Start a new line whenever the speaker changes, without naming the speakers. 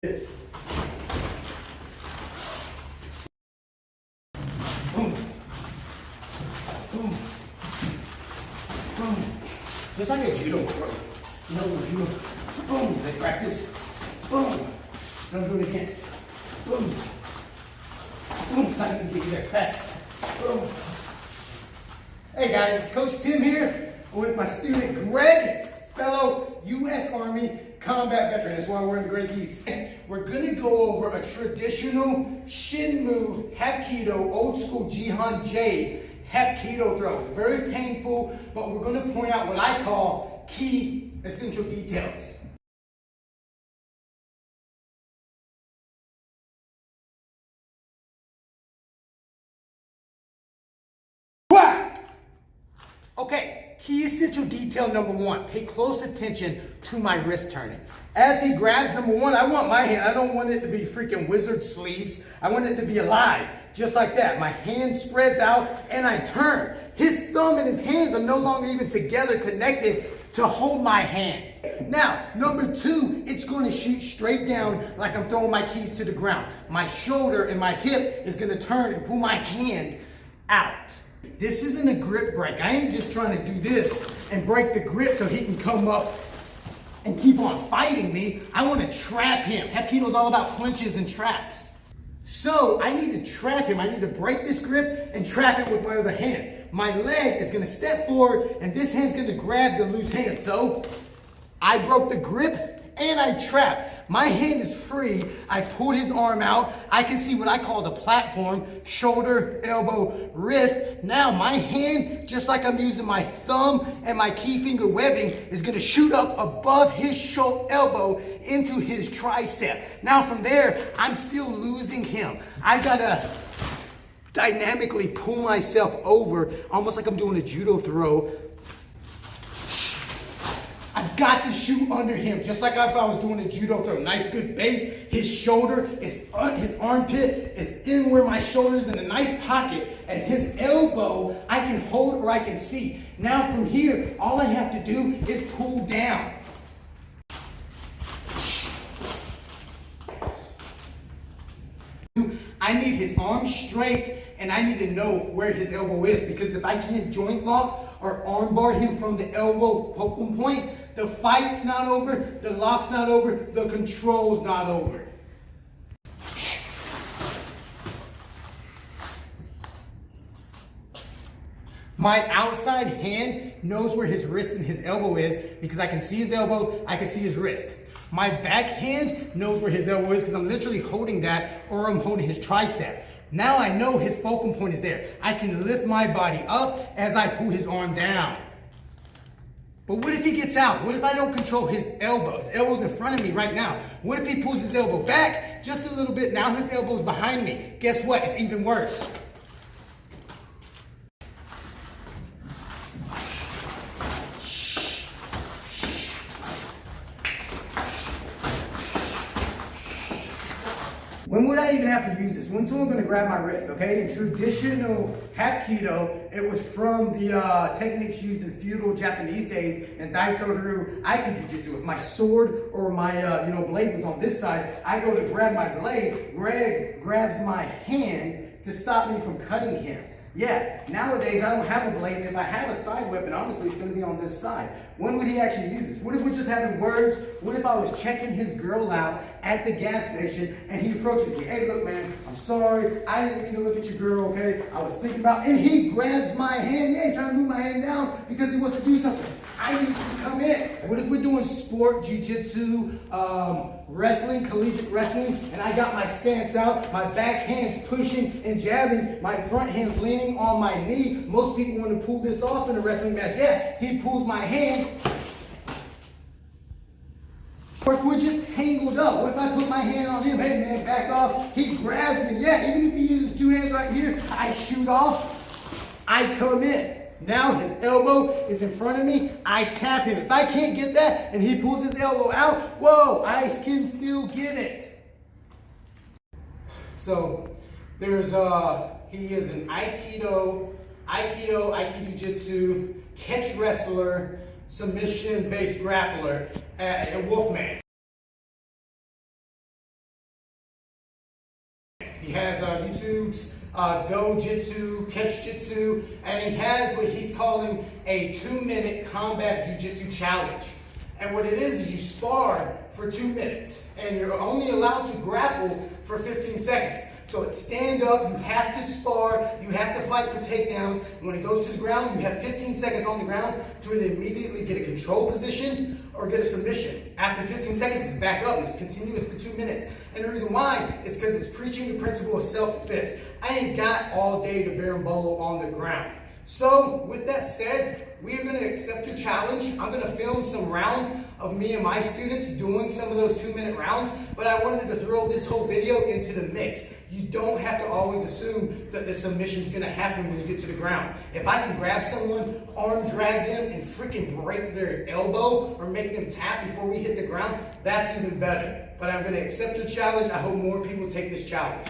This. Boom. Boom. Boom. Just like a judo throw. You know, judo. Boom. Let's practice. Boom. Don't do it against. Boom. Boom. It's not going to get you there fast. Boom. Hey guys, Coach Tim here with my student Greg, fellow U.S. Army combat veteran. That's why we're in the Gray Geese. We're gonna go over a traditional Shinmu Hapkido, old school Jihan J Hapkido throw. It's very painful, but we're gonna point out what I call key essential details. Okay, key essential detail number one, pay close attention to my wrist turning. As he grabs, number one, I want my hand, I don't want it to be freaking wizard sleeves. I want it to be alive, just like that. My hand spreads out and I turn. His thumb and his hands are no longer even together connected to hold my hand. Now, number two, it's going to shoot straight down like I'm throwing my keys to the ground. My shoulder and my hip is going to turn and pull my hand out. This isn't a grip break. I ain't just trying to do this and break the grip so he can come up and keep on fighting me. I want to trap him. Hapkido is all about clinches and traps. So I need to trap him. I need to break this grip and trap it with my other hand. My leg is going to step forward and this hand's going to grab the loose hand. So I broke the grip and I trapped. My hand is free. I pulled his arm out. I can see what I call the platform, shoulder, elbow, wrist. Now my hand, just like I'm using my thumb and my key finger webbing, is gonna shoot up above his elbow into his tricep. Now from there, I'm still losing him. I gotta dynamically pull myself over, almost like I'm doing a judo throw. I've got to shoot under him, just like if I was doing a judo throw. Nice, good base. His shoulder is, his armpit is in where my shoulder is in a nice pocket. And his elbow, I can hold or I can see. Now from here, all I have to do is pull down. I need his arm straight and I need to know where his elbow is, because if I can't joint lock or arm bar him from the elbow focal point, the fight's not over, the lock's not over, the control's not over. My outside hand knows where his wrist and his elbow is because I can see his elbow, I can see his wrist. My back hand knows where his elbow is because I'm literally holding that, or I'm holding his tricep. Now I know his focal point is there. I can lift my body up as I pull his arm down. But what if he gets out? What if I don't control his elbow? His elbow's in front of me right now. What if he pulls his elbow back just a little bit? Now his elbow's behind me. Guess what? It's even worse. When would I even have to use this? When's someone gonna grab my wrist, okay? In traditional Hapkido, it was from the techniques used in feudal Japanese days and Daito-ryu Aikido Jiu-Jitsu. If my sword or my blade was on this side, I go to grab my blade, Greg grabs my hand to stop me from cutting him. Yeah, nowadays I don't have a blade. If I have a side weapon, honestly, it's going to be on this side. When would he actually use this? What if we're just having words? What if I was checking his girl out at the gas station and he approaches me? Hey, look, man, I'm sorry. I didn't mean to look at your girl, okay? I was thinking about, and he grabs my hand. Yeah, he's trying to move my hand down because he wants to do something. I need to come in. What if we're doing sport, jiu-jitsu, wrestling, collegiate wrestling, and I got my stance out, my back hand's pushing and jabbing, my front hand's leaning on my knee. Most people want to pull this off in a wrestling match. Yeah, he pulls my hand. Or if we're just tangled up, what if I put my hand on him? Hey man, back off. He grabs me. Yeah, even if he uses two hands right here, I shoot off, I come in. Now his elbow is in front of me, I tap him. If I can't get that and he pulls his elbow out, whoa, I can still get it. So there's he is an Aikido Jiu-Jitsu, catch wrestler, submission-based grappler, and Wolfman. He has YouTube's Go-Jitsu, Catch-Jitsu, and he has what he's calling a 2-minute combat jiu-jitsu challenge. And what it is you spar for 2 minutes, and you're only allowed to grapple for 15 seconds. So it's stand up, you have to spar, you have to fight for takedowns. And when it goes to the ground, you have 15 seconds on the ground to immediately get a control position or get a submission. After 15 seconds, it's back up. It's continuous for 2 minutes. And the reason why is because it's preaching the principle of self-defense. I ain't got all day to bolo on the ground. So with that said, we are going to accept your challenge. I'm going to film some rounds of me and my students doing some of those 2-minute rounds, but I wanted to throw this whole video into the mix. You don't have to always assume that the submission is going to happen when you get to the ground. If I can grab someone, arm drag them, and freaking break their elbow or make them tap before we hit the ground, that's even better. But I'm going to accept your challenge. I hope more people take this challenge.